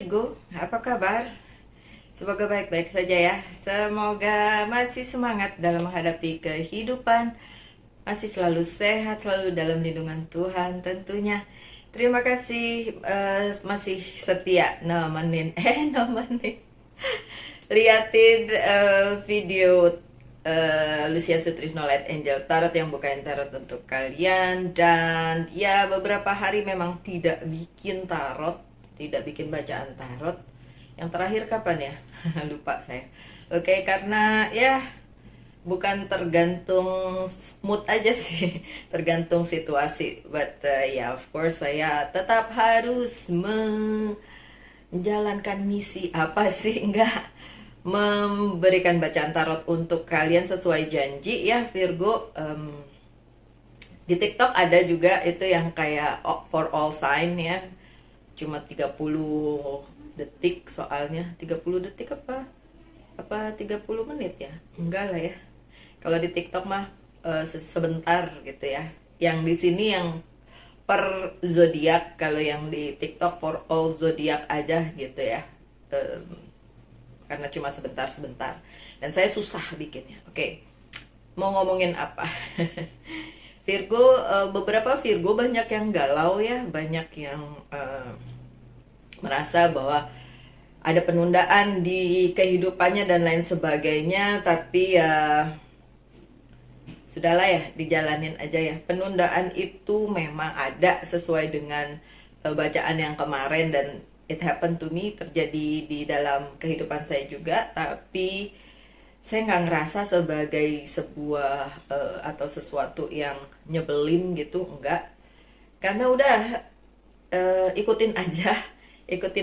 Virgo, apa kabar? Semoga baik-baik saja ya. Semoga masih semangat dalam menghadapi kehidupan, masih selalu sehat, selalu dalam lindungan Tuhan tentunya. Terima kasih masih setia nemenin, nemenin, liatin video Lucia Sutrisno Light Angel Tarot yang bukain tarot untuk kalian. Dan ya, beberapa hari memang tidak bikin tarot, tidak bikin bacaan tarot. Yang terakhir kapan ya? Lupa saya. Oke, karena ya bukan tergantung mood aja sih, tergantung situasi. But ya, of course saya tetap harus menjalankan misi apa sih? Enggak, memberikan bacaan tarot untuk kalian sesuai janji ya Virgo. Di TikTok ada juga itu yang kayak for all sign ya, cuma 30 detik soalnya. 30 detik apa 30 menit ya, enggak lah ya. Kalau di TikTok mah sebentar gitu ya. Yang di sini yang per zodiak, kalau yang di TikTok for all zodiak aja gitu ya. Karena cuma sebentar-sebentar dan saya susah bikinnya. Oke, mau ngomongin apa? Virgo, beberapa Virgo banyak yang galau ya, banyak yang merasa bahwa ada penundaan di kehidupannya dan lain sebagainya. Tapi ya sudahlah ya, dijalanin aja ya. Penundaan itu memang ada sesuai dengan bacaan yang kemarin, dan it happened to me, terjadi di dalam kehidupan saya juga. Tapi saya nggak ngerasa sebagai sebuah atau sesuatu yang nyebelin gitu, enggak. Karena udah ikutin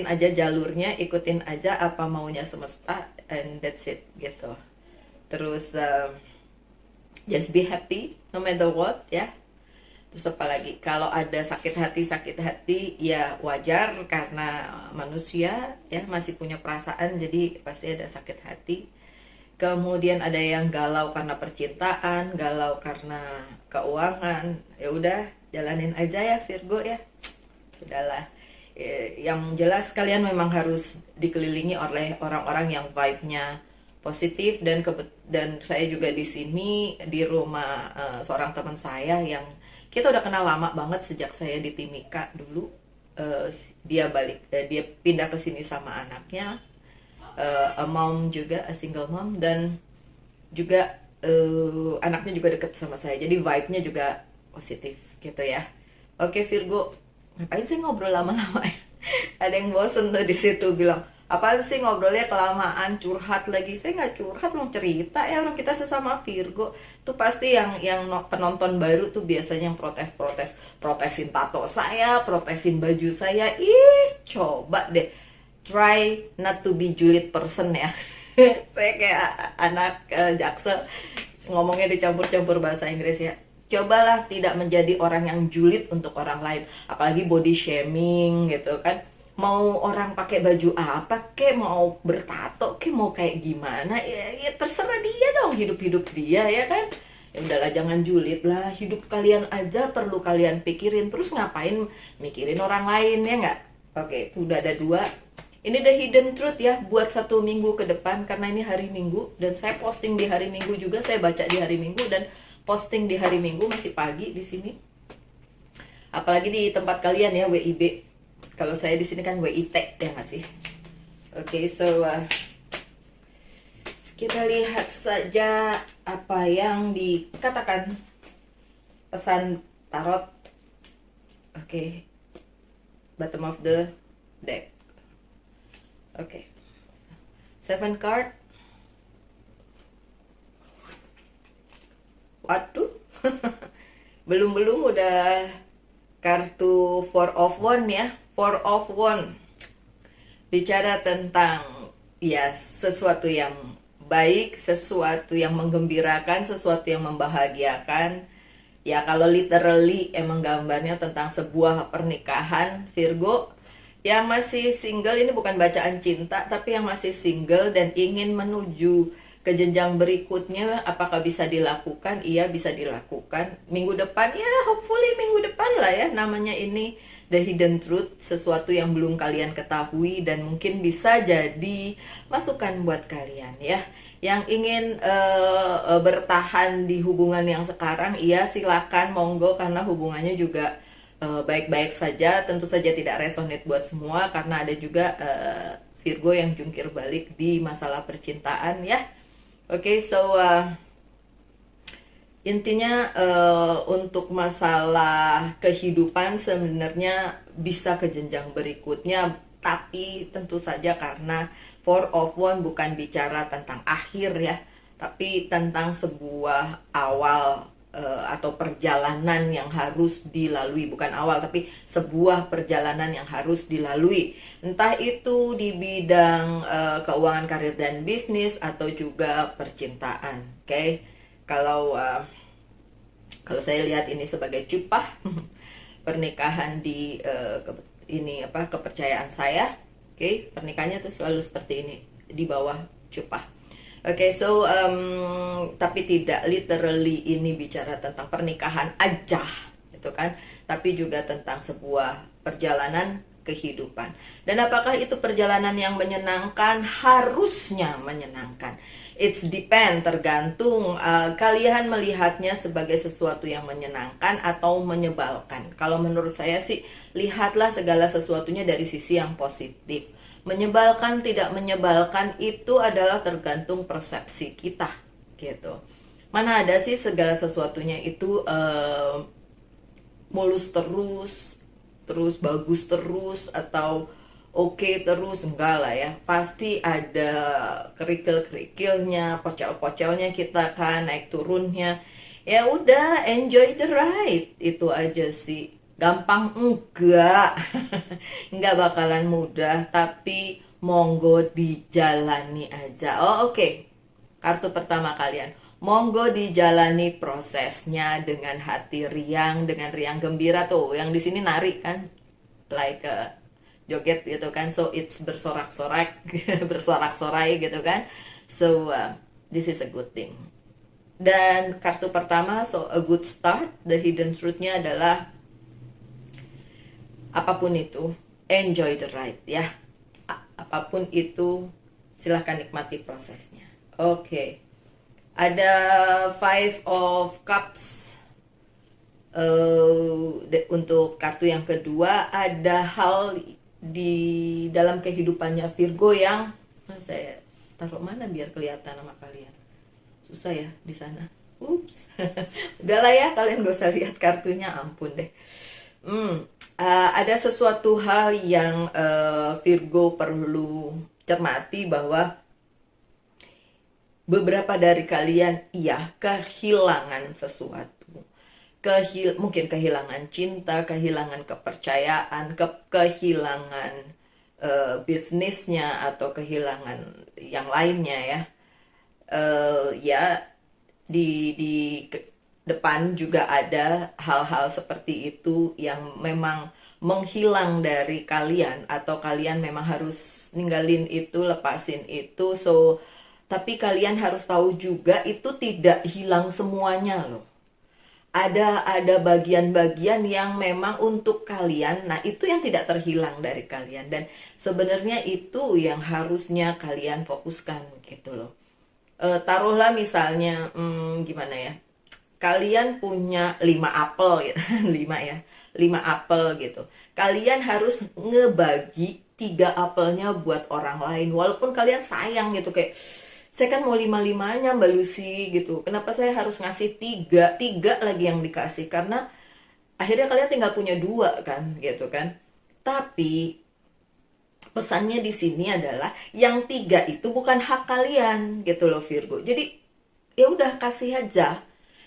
aja jalurnya, ikutin aja apa maunya semesta, and that's it gitu. Terus just be happy no matter what ya. Terus apa lagi, kalau ada sakit hati ya wajar, karena manusia ya masih punya perasaan, jadi pasti ada sakit hati. Kemudian ada yang galau karena percintaan, galau karena keuangan. Ya udah, jalanin aja ya Virgo ya. Udahlah. Yang jelas kalian memang harus dikelilingi oleh orang-orang yang vibe-nya positif, dan saya juga di sini di rumah seorang teman saya yang kita udah kenal lama banget sejak saya di Timika dulu. Dia pindah ke sini sama anaknya, a mom juga, a single mom, dan juga anaknya juga deket sama saya, jadi vibe-nya juga positif gitu ya. Oke Virgo, ngapain sih ngobrol lama-lama ya? Ada yang bosen tuh di situ bilang, apaan sih ngobrolnya kelamaan, curhat lagi. Saya nggak curhat, mau cerita ya, orang kita sesama Virgo. Tuh pasti yang penonton baru tuh biasanya yang protesin tato saya, protesin baju saya. Coba deh, try not to be julid person ya. Saya kayak anak Jaksel, ngomongnya dicampur-campur bahasa Inggris ya. Cobalah tidak menjadi orang yang julid untuk orang lain, apalagi body shaming gitu kan. Mau orang pakai baju apa kek, mau bertato kek, mau kayak gimana ya terserah dia dong, hidup dia ya kan. Ya udahlah, jangan julid lah, hidup kalian aja perlu kalian pikirin, terus ngapain mikirin orang lain ya nggak? Oke, itu udah ada 2. Ini the hidden truth ya, buat 1 minggu ke depan, karena ini hari Minggu dan saya posting di hari Minggu juga, saya baca di hari Minggu dan posting di hari Minggu, masih pagi di sini. Apalagi di tempat kalian ya, WIB. Kalau saya di sini kan WIT ya nggak sih? Oke, so kita lihat saja apa yang dikatakan pesan tarot. Oke, bottom of the deck. Oke, 7 card. Waduh, belum udah kartu 4 of Wands ya. 4 of Wands bicara tentang ya sesuatu yang baik, sesuatu yang menggembirakan, sesuatu yang membahagiakan. Ya kalau literally emang gambarnya tentang sebuah pernikahan. Virgo yang masih single, ini bukan bacaan cinta, tapi yang masih single dan ingin menuju ke jenjang berikutnya, apakah bisa dilakukan? Iya, bisa dilakukan minggu depan ya, hopefully minggu depan lah ya. Namanya ini the hidden truth, sesuatu yang belum kalian ketahui dan mungkin bisa jadi masukan buat kalian ya. Yang ingin bertahan di hubungan yang sekarang, iya silakan, monggo, karena hubungannya juga baik-baik saja. Tentu saja tidak resonate buat semua, karena ada juga Virgo yang jungkir balik di masalah percintaan ya. Oke, so intinya untuk masalah kehidupan sebenarnya bisa ke jenjang berikutnya, tapi tentu saja karena Four of Wands bukan bicara tentang akhir ya, tapi tentang sebuah awal atau perjalanan yang harus dilalui. Bukan awal, tapi sebuah perjalanan yang harus dilalui, entah itu di bidang keuangan, karir dan bisnis, atau juga percintaan. Oke. Kalau saya lihat ini sebagai cupah pernikahan di kepercayaan saya. Oke, pernikahannya tuh selalu seperti ini, di bawah cupah. Oke, so tapi tidak literally ini bicara tentang pernikahan aja, gitu kan? Tapi juga tentang sebuah perjalanan kehidupan. Dan apakah itu perjalanan yang menyenangkan? Harusnya menyenangkan. It's depend, tergantung kalian melihatnya sebagai sesuatu yang menyenangkan atau menyebalkan. Kalau menurut saya sih, lihatlah segala sesuatunya dari sisi yang positif. Menyebalkan, tidak menyebalkan, itu adalah tergantung persepsi kita, gitu. Mana ada sih segala sesuatunya itu mulus terus bagus terus, atau oke terus, enggak lah ya. Pasti ada kerikil-kerikilnya, pocel-pocelnya kita kan, naik turunnya. Ya udah, enjoy the ride, itu aja sih. Gampang enggak. Enggak bakalan mudah, tapi monggo dijalani aja. Oh oke. Kartu pertama kalian, monggo dijalani prosesnya dengan hati riang, dengan riang gembira tuh. Yang di sini nari kan, like joget gitu kan, so it's bersorak-sorak, bersorak-sorai gitu kan. So this is a good thing. Dan kartu pertama, so a good start, the hidden truth-nya adalah apapun itu, enjoy the ride ya. Apapun itu, silahkan nikmati prosesnya. Oke. Ada Five of Cups. Untuk kartu yang kedua, ada hal di dalam kehidupannya Virgo yang saya taruh mana biar kelihatan sama kalian. Susah ya di sana. Ups. Udahlah ya, kalian gak usah lihat kartunya, ampun deh. Ada sesuatu hal yang Virgo perlu cermati, bahwa beberapa dari kalian kehilangan sesuatu. Mungkin kehilangan cinta, kehilangan kepercayaan, kehilangan bisnisnya, atau kehilangan yang lainnya ya. Di depan juga ada hal-hal seperti itu yang memang menghilang dari kalian, atau kalian memang harus ninggalin itu, lepasin itu. So, tapi kalian harus tahu juga itu tidak hilang semuanya loh. Ada bagian-bagian yang memang untuk kalian, nah itu yang tidak terhilang dari kalian, dan sebenarnya itu yang harusnya kalian fokuskan gitu loh. Taruhlah misalnya gimana ya, kalian punya 5 apel gitu, 5 apel gitu. Kalian harus ngebagi 3 apelnya buat orang lain, walaupun kalian sayang gitu, kayak saya kan mau 5-5-nya Mbak Lucy gitu. Kenapa saya harus ngasih 3 lagi yang dikasih? Karena akhirnya kalian tinggal punya 2 kan, gitu kan. Tapi pesannya di sini adalah yang 3 itu bukan hak kalian gitu loh Virgo. Jadi ya udah kasih aja.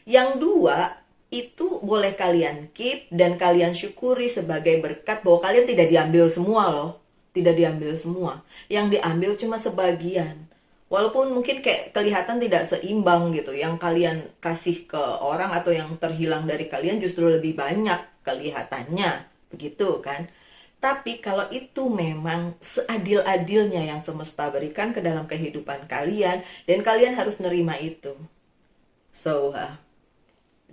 Yang 2 itu boleh kalian keep dan kalian syukuri sebagai berkat, bahwa kalian tidak diambil semua loh. Tidak diambil semua. Yang diambil cuma sebagian. Walaupun mungkin kayak kelihatan tidak seimbang gitu. Yang kalian kasih ke orang atau yang terhilang dari kalian justru lebih banyak kelihatannya. Begitu kan. Tapi kalau itu memang seadil-adilnya yang semesta berikan ke dalam kehidupan kalian, dan kalian harus nerima itu. So,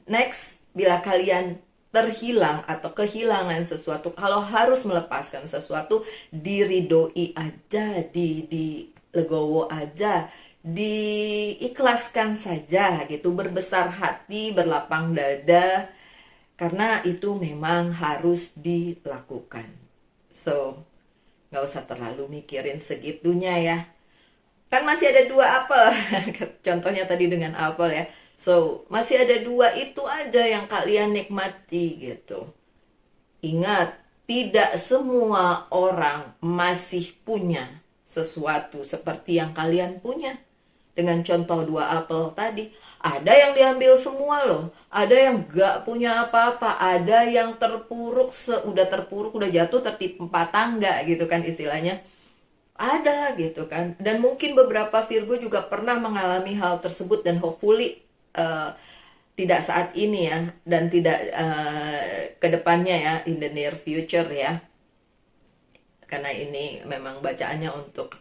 next, bila kalian terhilang atau kehilangan sesuatu, kalau harus melepaskan sesuatu, diridoi aja, di legowo aja, diikhlaskan saja gitu, berbesar hati, berlapang dada, karena itu memang harus dilakukan. So, nggak usah terlalu mikirin segitunya ya. Kan masih ada 2 apel. Contohnya tadi dengan apel ya. So, masih ada 2 itu aja yang kalian nikmati gitu. Ingat, tidak semua orang masih punya sesuatu seperti yang kalian punya. Dengan contoh 2 apel tadi, ada yang diambil semua loh, ada yang gak punya apa-apa, ada yang terpuruk, udah jatuh tertimpa tangga gitu kan istilahnya, ada gitu kan. Dan mungkin beberapa Virgo juga pernah mengalami hal tersebut, dan hopefully tidak saat ini ya, dan tidak ke depannya ya, in the near future ya, karena ini memang bacaannya untuk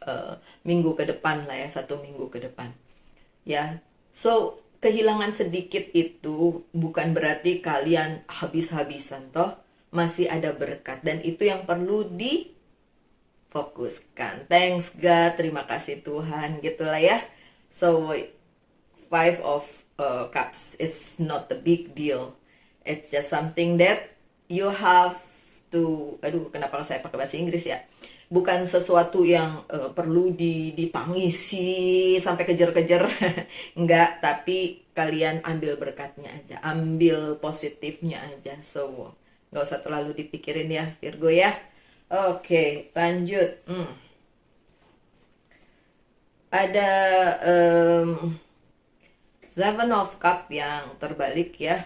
minggu ke depan lah ya, 1 minggu ke depan ya. So, kehilangan sedikit itu bukan berarti kalian habis-habisan, toh masih ada berkat, dan itu yang perlu difokuskan. Thanks God, terima kasih Tuhan, gitulah ya. So, 5 of Cups is not a big deal. It's just something that you have to, aduh kenapa saya pakai bahasa Inggris ya, bukan sesuatu yang perlu ditangisi sampai kejar-kejar enggak, tapi kalian ambil berkatnya aja, ambil positifnya aja. So nggak usah terlalu dipikirin ya Virgo ya. Oke, lanjut. Ada 7 of Cup yang terbalik ya.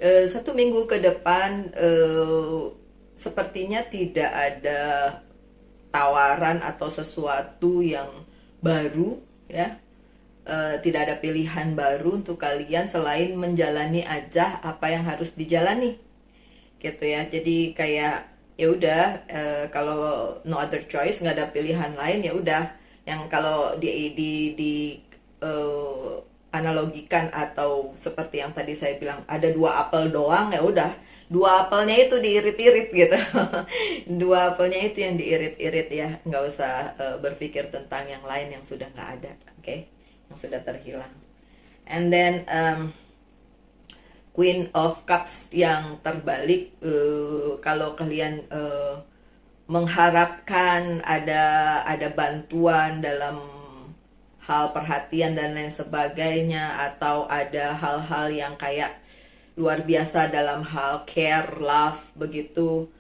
1 minggu ke depan sepertinya tidak ada tawaran atau sesuatu yang baru ya. Tidak ada pilihan baru untuk kalian selain menjalani aja apa yang harus dijalani gitu ya. Jadi kayak ya udah, kalau no other choice, nggak ada pilihan lain, ya udah. Yang kalau di analogikan atau seperti yang tadi saya bilang, ada 2 apel doang, ya udah 2 apelnya itu diirit-irit gitu. 2 apelnya itu yang diirit-irit ya, nggak usah berpikir tentang yang lain yang sudah nggak ada, oke? Yang sudah terhilang. And then Queen of Cups yang terbalik, kalau kalian mengharapkan ada bantuan dalam hal perhatian dan lain sebagainya, atau ada hal-hal yang kayak luar biasa dalam hal care, love begitu,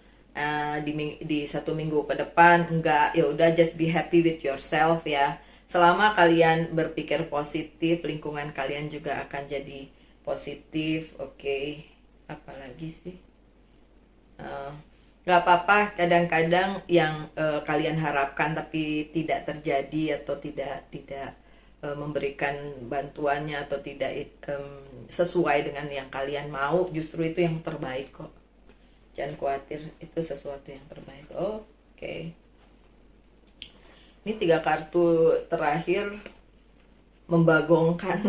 di 1 minggu ke depan, enggak, ya udah, just be happy with yourself ya. Selama kalian berpikir positif, lingkungan kalian juga akan jadi positif, oke. Apalagi sih, nggak apa-apa kadang-kadang yang kalian harapkan tapi tidak terjadi, atau tidak memberikan bantuannya, atau tidak sesuai dengan yang kalian mau, justru itu yang terbaik kok. Jangan khawatir, itu sesuatu yang terbaik. Oke. Ini 3 kartu terakhir membagongkan.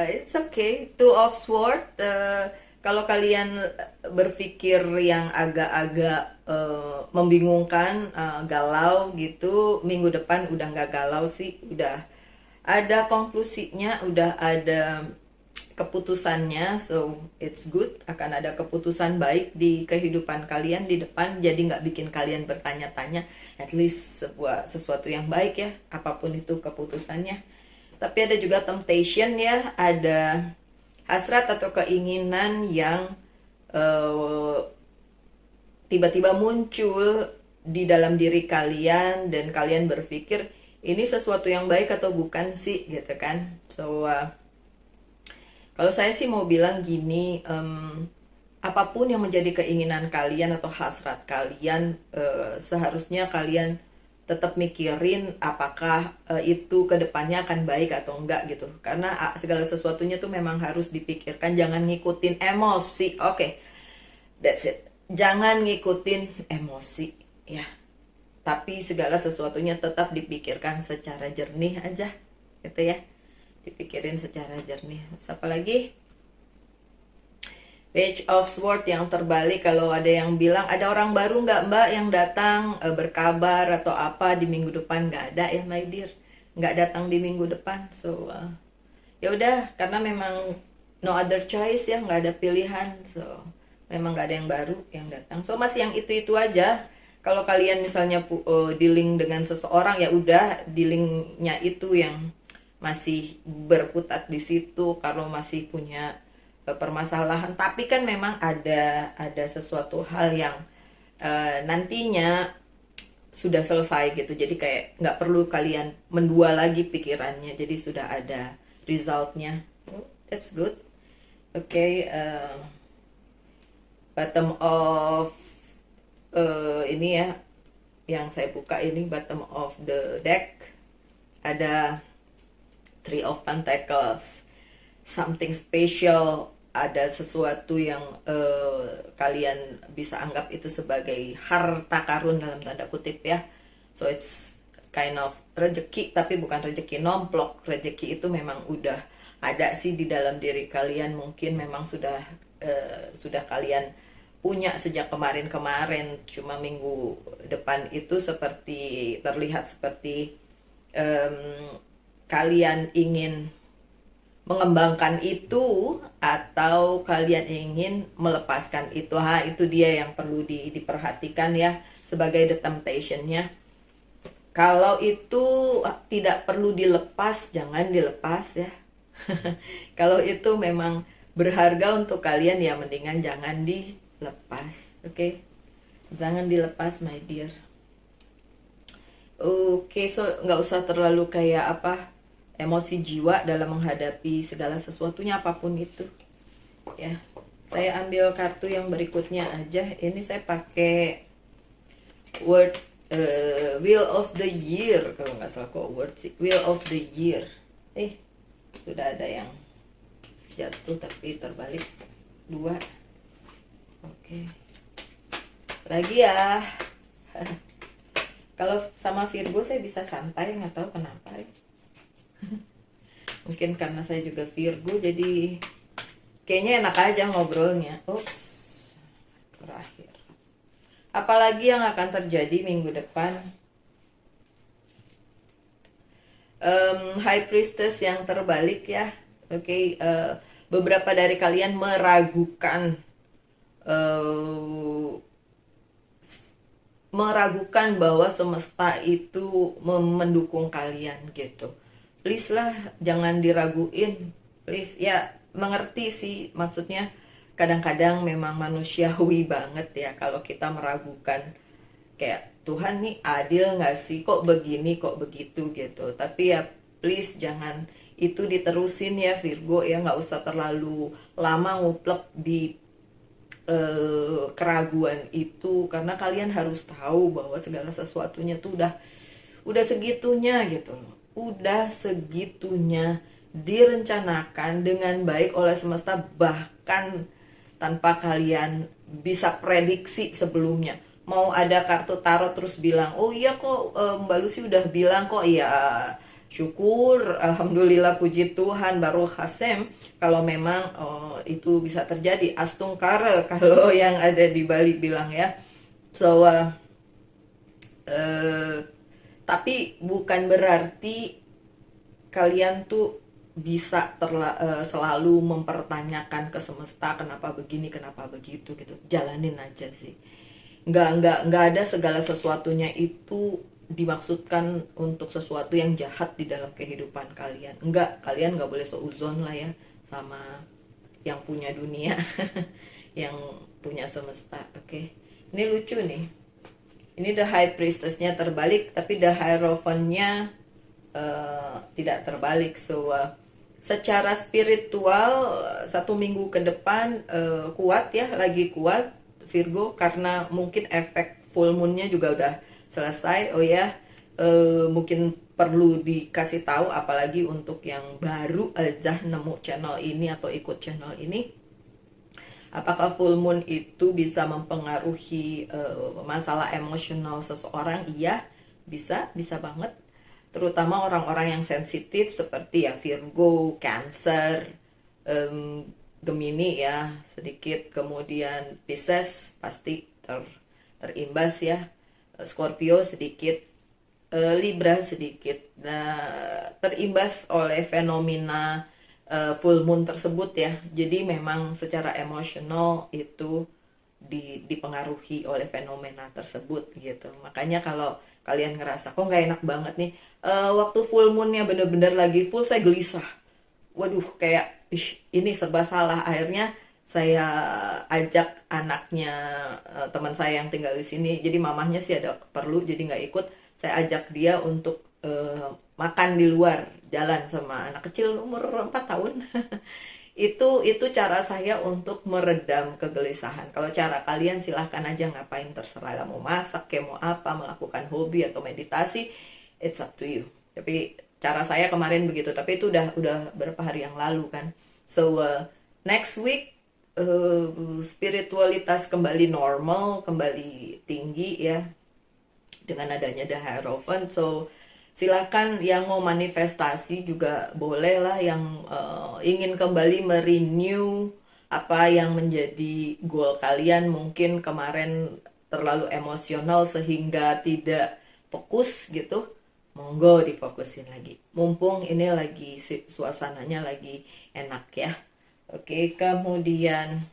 It's okay. 2 of Swords. Kalau kalian berpikir yang agak-agak membingungkan, galau gitu, minggu depan udah nggak galau sih, udah ada konklusinya, udah ada keputusannya, so it's good. Akan ada keputusan baik di kehidupan kalian di depan, jadi nggak bikin kalian bertanya-tanya, at least sesuatu yang baik ya, apapun itu keputusannya. Tapi ada juga temptation ya, ada hasrat atau keinginan yang tiba-tiba muncul di dalam diri kalian, dan kalian berpikir ini sesuatu yang baik atau bukan sih gitu kan. So kalau saya sih mau bilang gini, apapun yang menjadi keinginan kalian atau hasrat kalian, seharusnya kalian tetap mikirin apakah itu kedepannya akan baik atau enggak gitu. Karena segala sesuatunya tuh memang harus dipikirkan, jangan ngikutin emosi. Oke, that's it. Jangan ngikutin emosi ya. Tapi segala sesuatunya tetap dipikirkan secara jernih aja gitu ya. Dipikirin secara jernih. Terus apa lagi? Page of Sword yang terbalik, kalau ada yang bilang ada orang baru nggak Mbak yang datang berkabar atau apa di minggu depan, nggak ada ya my dear, nggak datang di minggu depan. So ya udah, karena memang no other choice ya, nggak ada pilihan. So memang nggak ada yang baru yang datang. So masih yang itu aja. Kalau kalian misalnya dealing dengan seseorang, ya udah dealingnya itu yang masih berkutat di situ, kalau masih punya permasalahan. Tapi kan memang ada sesuatu hal yang nantinya sudah selesai gitu, jadi kayak nggak perlu kalian mendua lagi pikirannya, jadi sudah ada resultnya. Oh, that's good. Okay, bottom of ini ya, yang saya buka ini bottom of the deck, ada Three of Pentacles, something special, ada sesuatu yang kalian bisa anggap itu sebagai harta karun dalam tanda kutip ya. So it's kind of rezeki, tapi bukan rezeki nomplok. Rezeki itu memang udah ada sih di dalam diri kalian, mungkin memang sudah kalian punya sejak kemarin-kemarin, cuma minggu depan itu seperti terlihat seperti kalian ingin mengembangkan itu atau kalian ingin melepaskan itu. Itu dia yang perlu diperhatikan ya, sebagai the temptation-nya. Kalau itu tidak perlu dilepas, jangan dilepas ya. Kalau itu memang berharga untuk kalian, ya mendingan jangan dilepas. Oke? Jangan dilepas my dear. Oke, so nggak usah terlalu kayak apa, emosi jiwa dalam menghadapi segala sesuatunya apapun itu ya. Saya ambil kartu yang berikutnya aja. Ini saya pakai word Wheel of the Year, kalau nggak salah kok word sih, Wheel of the Year. Sudah ada yang jatuh tapi terbalik dua. Oke, lagi ya. Kalau sama Virgo saya bisa santai, nggak tahu kenapa ya. Mungkin karena saya juga Virgo, jadi kayaknya enak aja ngobrolnya. Ups, terakhir. Apalagi yang akan terjadi minggu depan? High Priestess yang terbalik ya. Oke, beberapa dari kalian meragukan bahwa semesta itu mendukung kalian gitu. Please lah, jangan diraguin, please ya. Mengerti sih, maksudnya kadang-kadang memang manusiawi banget ya kalau kita meragukan, kayak Tuhan nih adil nggak sih, kok begini kok begitu gitu. Tapi ya please jangan itu diterusin ya Virgo ya, nggak usah terlalu lama nguplek di keraguan itu, karena kalian harus tahu bahwa segala sesuatunya tuh udah segitunya gitu loh. Udah segitunya direncanakan dengan baik oleh semesta, bahkan tanpa kalian bisa prediksi sebelumnya. Mau ada kartu tarot terus bilang, oh iya kok Mbak Lucy udah bilang kok, ya syukur, alhamdulillah, puji Tuhan, baruch Hashem, kalau memang itu bisa terjadi. Astungkara kalau yang ada di Bali bilang ya. So tapi bukan berarti kalian tuh bisa selalu mempertanyakan ke semesta kenapa begini, kenapa begitu gitu. Jalanin aja sih. Nggak ada segala sesuatunya itu dimaksudkan untuk sesuatu yang jahat di dalam kehidupan kalian. Kalian nggak boleh seuzon lah ya sama yang punya dunia, yang punya semesta. Oke. Ini lucu nih. Ini the High Priestess-nya terbalik, tapi the Hierophant-nya tidak terbalik. So secara spiritual 1 minggu ke depan kuat ya, lagi kuat Virgo, karena mungkin efek full moon-nya juga udah selesai. Oh ya, mungkin perlu dikasih tahu, apalagi untuk yang baru aja nemu channel ini atau ikut channel ini, apakah full moon itu bisa mempengaruhi masalah emosional seseorang? Iya, bisa banget. Terutama orang-orang yang sensitif seperti ya Virgo, Cancer, Gemini ya sedikit, kemudian Pisces pasti terimbas ya, Scorpio sedikit, Libra sedikit. Nah, terimbas oleh fenomena full moon tersebut ya. Jadi memang secara emosional itu dipengaruhi oleh fenomena tersebut gitu. Makanya kalau kalian ngerasa kok nggak enak banget nih, waktu full moonnya bener-bener lagi full, saya gelisah. Waduh, kayak ini serba salah. Akhirnya saya ajak anaknya teman saya yang tinggal di sini. Jadi mamahnya sih ada perlu, jadi nggak ikut. Saya ajak dia untuk makan di luar, jalan sama anak kecil umur 4 tahun. Itu cara saya untuk meredam kegelisahan. Kalau cara kalian silahkan aja, ngapain terserah, mau masak kayak mau apa, melakukan hobi atau meditasi, it's up to you. Tapi cara saya kemarin begitu, tapi itu udah berapa hari yang lalu kan. So next week spiritualitas kembali normal, kembali tinggi ya, dengan adanya The Hierophant. So silakan yang mau manifestasi juga boleh lah, yang ingin kembali merenew apa yang menjadi goal kalian. Mungkin kemarin terlalu emosional sehingga tidak fokus gitu, monggo difokusin lagi. Mumpung ini lagi suasananya lagi enak ya. Oke, kemudian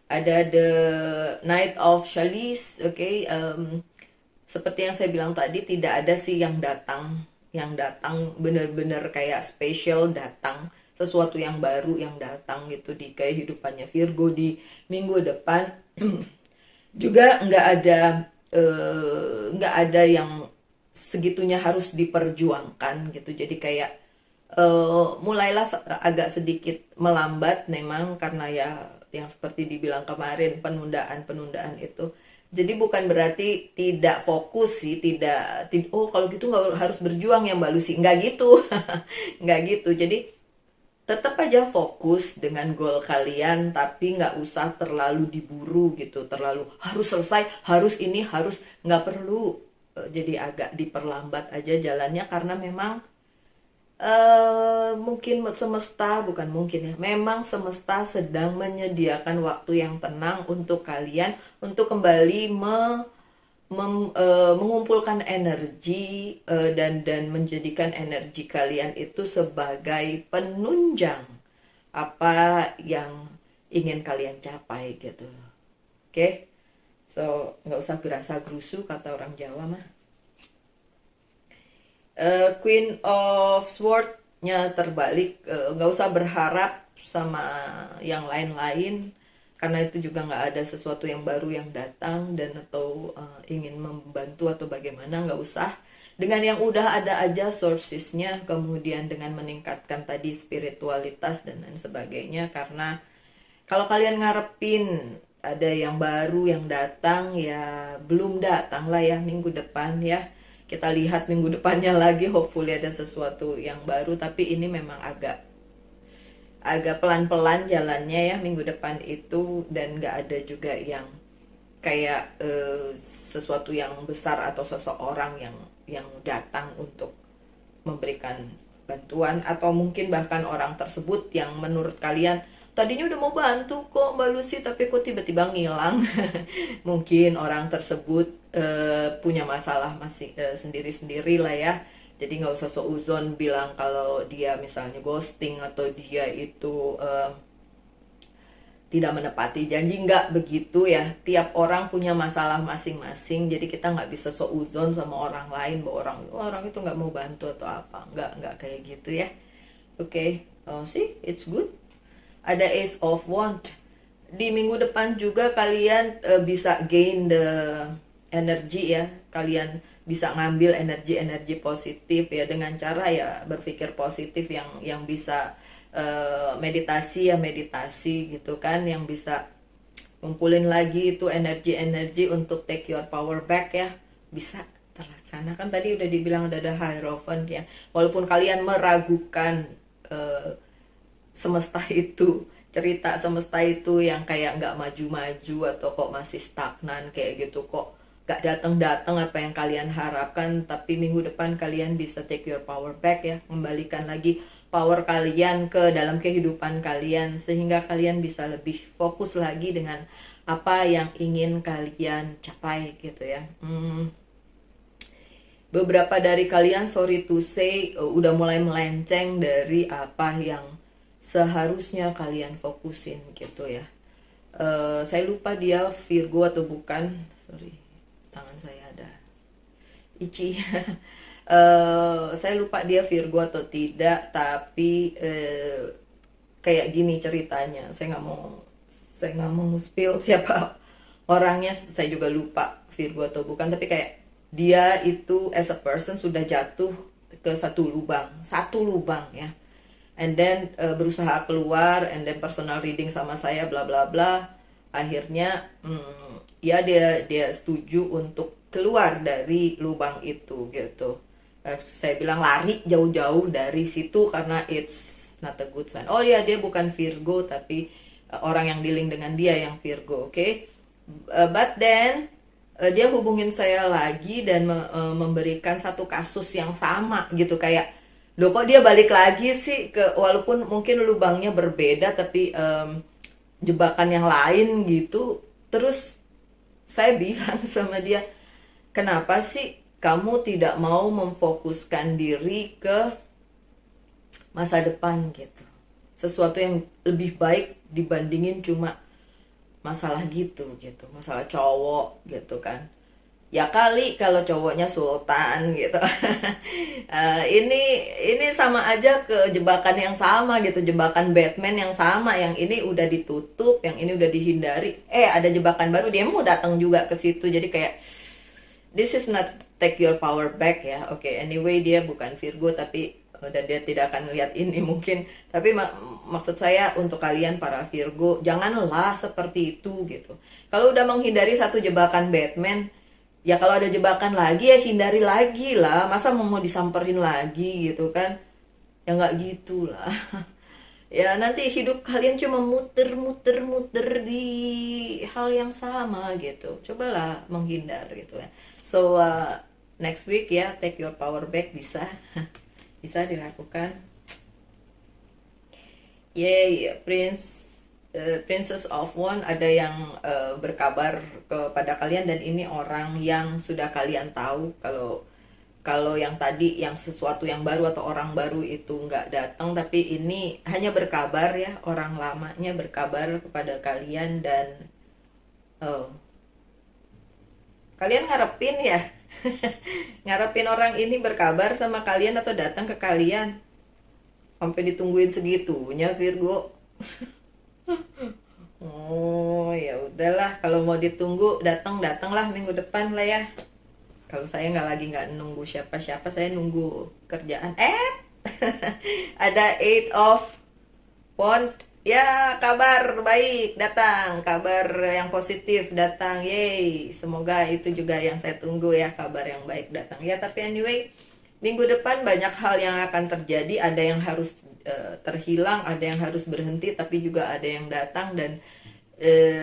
ada The Knight of Chalice. Oke, seperti yang saya bilang tadi, tidak ada sih yang datang bener-bener kayak spesial datang, sesuatu yang baru yang datang gitu di kehidupannya Virgo di minggu depan. Juga nggak ada yang segitunya harus diperjuangkan gitu. Jadi kayak mulailah agak sedikit melambat memang, karena ya yang seperti dibilang kemarin, penundaan itu. Jadi bukan berarti tidak fokus sih, tidak oh kalau gitu nggak harus berjuang ya Mbak Lucy, nggak gitu. Nggak gitu. Jadi tetap aja fokus dengan goal kalian, tapi nggak usah terlalu diburu gitu, terlalu harus selesai, harus ini, harus, nggak perlu. Jadi agak diperlambat aja jalannya, karena memang mungkin semesta, bukan mungkin ya, memang semesta sedang menyediakan waktu yang tenang untuk kalian untuk kembali mengumpulkan energi dan menjadikan energi kalian itu sebagai penunjang apa yang ingin kalian capai gitu. Oke? So nggak usah gerasa gerusu kata orang Jawa mah. Queen of Sword-nya terbalik, nggak usah berharap sama yang lain-lain, karena itu juga nggak ada sesuatu yang baru yang datang dan atau ingin membantu atau bagaimana, nggak usah. Dengan yang udah ada aja sources-nya, kemudian dengan meningkatkan tadi spiritualitas dan lain sebagainya. Karena kalau kalian ngarepin ada yang baru yang datang, ya belum datang lah ya minggu depan ya. Kita lihat minggu depannya lagi, hopefully ada sesuatu yang baru. Tapi ini memang agak pelan-pelan jalannya ya minggu depan itu. Dan gak ada juga yang kayak sesuatu yang besar atau seseorang yang datang untuk memberikan bantuan. Atau mungkin bahkan orang tersebut yang menurut kalian tadinya udah mau bantu kok Mbak Lucy, tapi kok tiba-tiba ngilang. Mungkin orang tersebut punya masalah masih sendiri-sendiri lah ya. Jadi nggak usah seuzon bilang kalau dia misalnya ghosting atau dia itu tidak menepati janji. Nggak begitu ya. Tiap orang punya masalah masing-masing. Jadi kita nggak bisa seuzon sama orang lain bahwa orang itu nggak mau bantu atau apa. Nggak kayak gitu ya. Oke. See, it's good. Ada Ace of Wands. Di minggu depan juga kalian bisa gain the energy ya. Kalian bisa ngambil energi positif ya, dengan cara ya berpikir positif, yang bisa meditasi gitu kan, yang bisa ngumpulin lagi itu energi untuk take your power back ya, bisa terlaksana. Kan tadi udah dibilang ada Hierophant ya. Walaupun kalian meragukan semesta itu, cerita semesta itu yang kayak nggak maju-maju atau kok masih stagnan kayak gitu, kok gak datang-datang apa yang kalian harapkan, tapi minggu depan kalian bisa take your power back ya, kembalikan lagi power kalian ke dalam kehidupan kalian, sehingga kalian bisa lebih fokus lagi dengan apa yang ingin kalian capai gitu ya. Beberapa dari kalian, sorry to say, udah mulai melenceng dari apa yang seharusnya kalian fokusin gitu ya. Saya lupa dia Virgo atau bukan, sorry, tangan saya ada itchy. Saya lupa dia Virgo atau tidak, tapi kayak gini ceritanya. Saya nggak mau spill siapa orangnya, saya juga lupa Virgo atau bukan, tapi kayak dia itu as a person sudah jatuh ke satu lubang ya, and then berusaha keluar, and then personal reading sama saya bla bla bla, akhirnya ya dia setuju untuk keluar dari lubang itu gitu. Saya bilang lari jauh-jauh dari situ karena it's not a good sign. Oh ya, dia bukan Virgo, tapi orang yang dealing dengan dia yang Virgo, oke? But then dia hubungin saya lagi dan memberikan satu kasus yang sama gitu, kayak loh kok dia balik lagi sih, walaupun mungkin lubangnya berbeda tapi jebakan yang lain gitu. Terus saya bilang sama dia, kenapa sih kamu tidak mau memfokuskan diri ke masa depan gitu, sesuatu yang lebih baik dibandingin cuma masalah gitu, masalah cowok gitu kan. Ya kali kalau cowoknya sultan gitu. Ini sama aja ke jebakan yang sama gitu, jebakan Batman yang sama, yang ini udah ditutup, yang ini udah dihindari, ada jebakan baru, dia mau datang juga ke situ. Jadi kayak this is not take your power back ya. Oke, anyway, dia bukan Virgo, tapi dan dia tidak akan lihat ini mungkin, tapi maksud saya untuk kalian para Virgo, janganlah seperti itu gitu. Kalau udah menghindari satu jebakan Batman, ya kalau ada jebakan lagi ya hindari lagi lah, masa mau disamperin lagi gitu kan, ya nggak gitu lah. Ya nanti hidup kalian cuma muter di hal yang sama gitu. Cobalah menghindar gitu ya. So next week ya, take your power back bisa bisa dilakukan. Yay, Princess of Wands, ada yang berkabar kepada kalian, dan ini orang yang sudah kalian tahu. Kalau yang tadi, yang sesuatu yang baru atau orang baru itu nggak datang, tapi ini hanya berkabar ya, orang lamanya berkabar kepada kalian, dan kalian ngarepin ya, ngarepin orang ini berkabar sama kalian atau datang ke kalian. Sampai ditungguin segitunya Virgo. Oh ya udahlah, kalau mau ditunggu datanglah minggu depan lah ya. Kalau saya nggak nunggu siapa-siapa, saya nunggu kerjaan. Ada 8 of Wands ya, kabar baik datang, kabar yang positif datang, yay. Semoga itu juga yang saya tunggu ya, kabar yang baik datang ya. Tapi anyway, minggu depan banyak hal yang akan terjadi, ada yang harus terhilang, ada yang harus berhenti, tapi juga ada yang datang, dan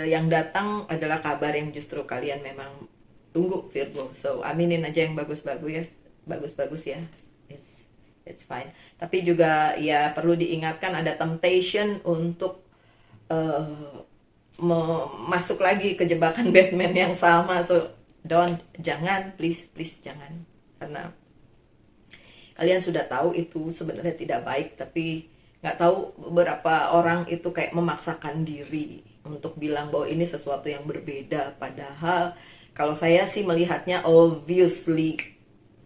yang datang adalah kabar yang justru kalian memang tunggu Virgo. So aminin aja yang bagus-bagus ya, it's fine. Tapi juga ya perlu diingatkan, ada temptation untuk masuk lagi ke jebakan Batman yang sama. So jangan, please jangan, karena kalian sudah tahu itu sebenarnya tidak baik, tapi nggak tahu beberapa orang itu kayak memaksakan diri untuk bilang bahwa ini sesuatu yang berbeda, padahal kalau saya sih melihatnya obviously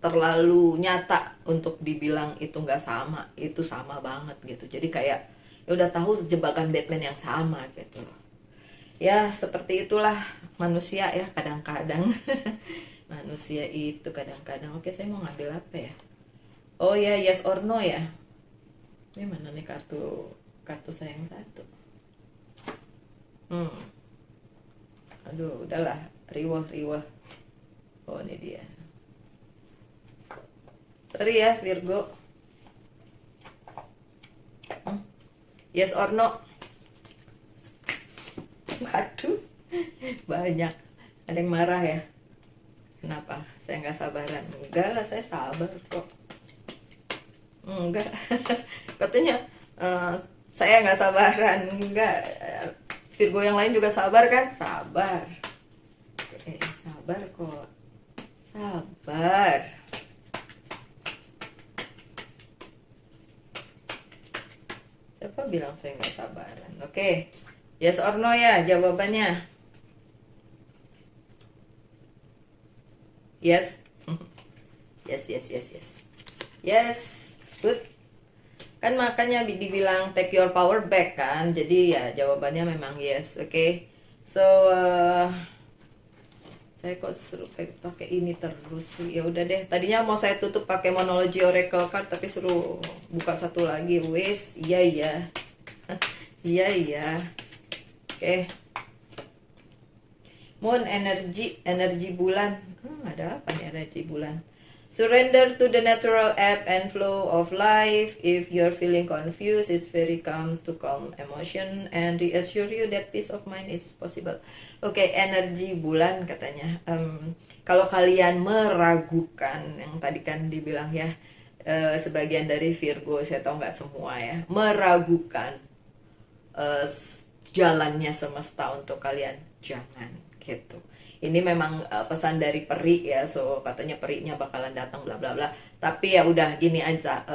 terlalu nyata untuk dibilang itu nggak sama, itu sama banget gitu. Jadi kayak ya udah tahu jebakan Batman yang sama gitu. Ya seperti itulah manusia ya kadang-kadang. Manusia itu kadang-kadang. Oke, saya mau ngambil apa ya? Oh ya, yes or no ya. Ini mana nih kartu saya yang satu. Aduh, udahlah, riwah. Oh, ini dia. Sorry ya, Virgo. Yes or no? Waduh, banyak. Ada yang marah ya. Kenapa? Saya nggak sabaran? Enggak lah, saya sabar kok. Enggak. Katanya saya nggak sabaran. Enggak. Virgo yang lain juga sabar kan? Sabar. Sabar kok. Sabar. Siapa bilang saya nggak sabaran? Oke. Yes or no ya jawabannya? Yes. Yes, yes, yes, yes. Yes. Good. Kan makanya dibilang take your power back kan. Jadi ya jawabannya memang yes. Oke. So saya kok suruh pakai ini terus sih. Ya udah deh. Tadinya mau saya tutup pakai monologi oracle card tapi suruh buka satu lagi. Wes, iya iya. Iya iya. Oke. Moon energi bulan. Ada apa nih energi bulan? Surrender to the natural ebb and flow of life. If you're feeling confused, it's very calm to calm emotion and reassure you that peace of mind is possible. Oke, energi bulan katanya. Kalau kalian meragukan, yang tadi kan dibilang ya, sebagian dari Virgo, saya tahu nggak semua ya, meragukan jalannya semesta untuk kalian, jangan gitu. Ini memang pesan dari peri ya, so katanya perinya bakalan datang bla bla bla. Tapi ya udah gini aja,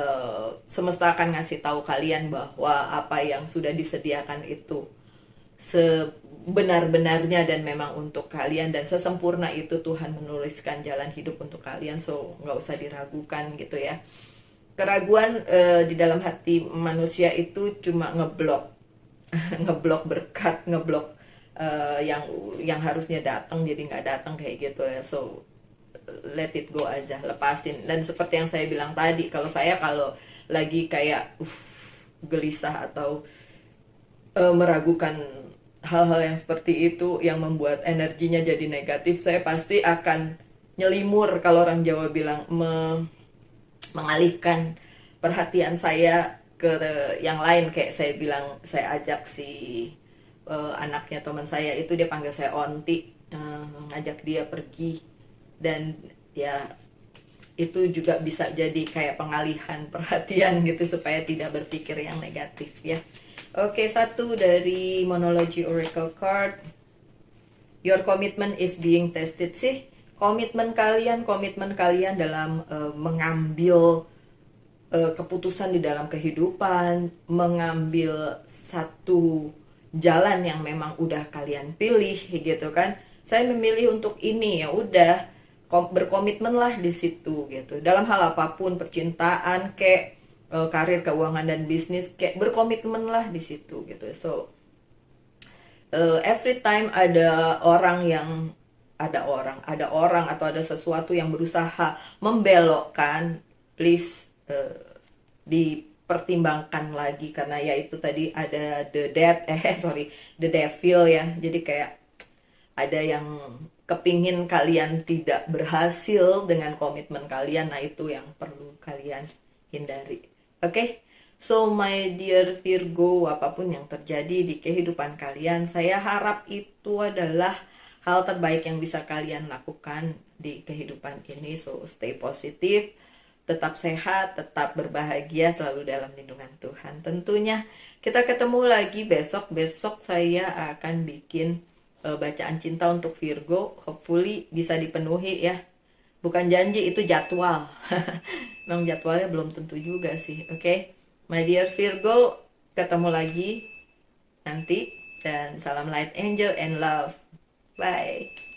semesta akan ngasih tahu kalian bahwa apa yang sudah disediakan itu sebenar-benarnya dan memang untuk kalian, dan sesempurna itu Tuhan menuliskan jalan hidup untuk kalian, so nggak usah diragukan gitu ya. Keraguan di dalam hati manusia itu cuma ngeblok ngeblok berkat, ngeblok yang harusnya datang jadi nggak datang kayak gitu ya. So let it go aja, lepasin. Dan seperti yang saya bilang tadi, kalau lagi kayak gelisah atau meragukan hal-hal yang seperti itu yang membuat energinya jadi negatif, saya pasti akan nyelimur, kalau orang Jawa bilang, mengalihkan perhatian saya ke yang lain. Kayak saya bilang, saya ajak si anaknya teman saya itu, dia panggil saya Onti, ngajak dia pergi, dan ya itu juga bisa jadi kayak pengalihan perhatian gitu supaya tidak berpikir yang negatif ya. Oke, satu dari monologi oracle card, your commitment is being tested. Sih, komitmen kalian dalam mengambil keputusan di dalam kehidupan, mengambil satu jalan yang memang udah kalian pilih gitu kan. Saya memilih untuk ini, ya udah, berkomitmenlah di situ gitu. Dalam hal apapun, percintaan kayak karir, keuangan dan bisnis, kayak berkomitmenlah di situ gitu. So every time ada orang atau ada sesuatu yang berusaha membelokkan, please dipertimbangkan lagi, karena ya itu tadi ada the devil ya. Jadi kayak ada yang kepingin kalian tidak berhasil dengan komitmen kalian. Nah, itu yang perlu kalian hindari. Oke? So my dear Virgo, apapun yang terjadi di kehidupan kalian, saya harap itu adalah hal terbaik yang bisa kalian lakukan di kehidupan ini. So stay positif, tetap sehat, tetap berbahagia, selalu dalam lindungan Tuhan. Tentunya kita ketemu lagi besok. Besok saya akan bikin bacaan cinta untuk Virgo. Hopefully bisa dipenuhi ya. Bukan janji, itu jadwal. Memang jadwalnya belum tentu juga sih. Oke, my dear Virgo, ketemu lagi nanti. Dan salam light angel and love. Bye.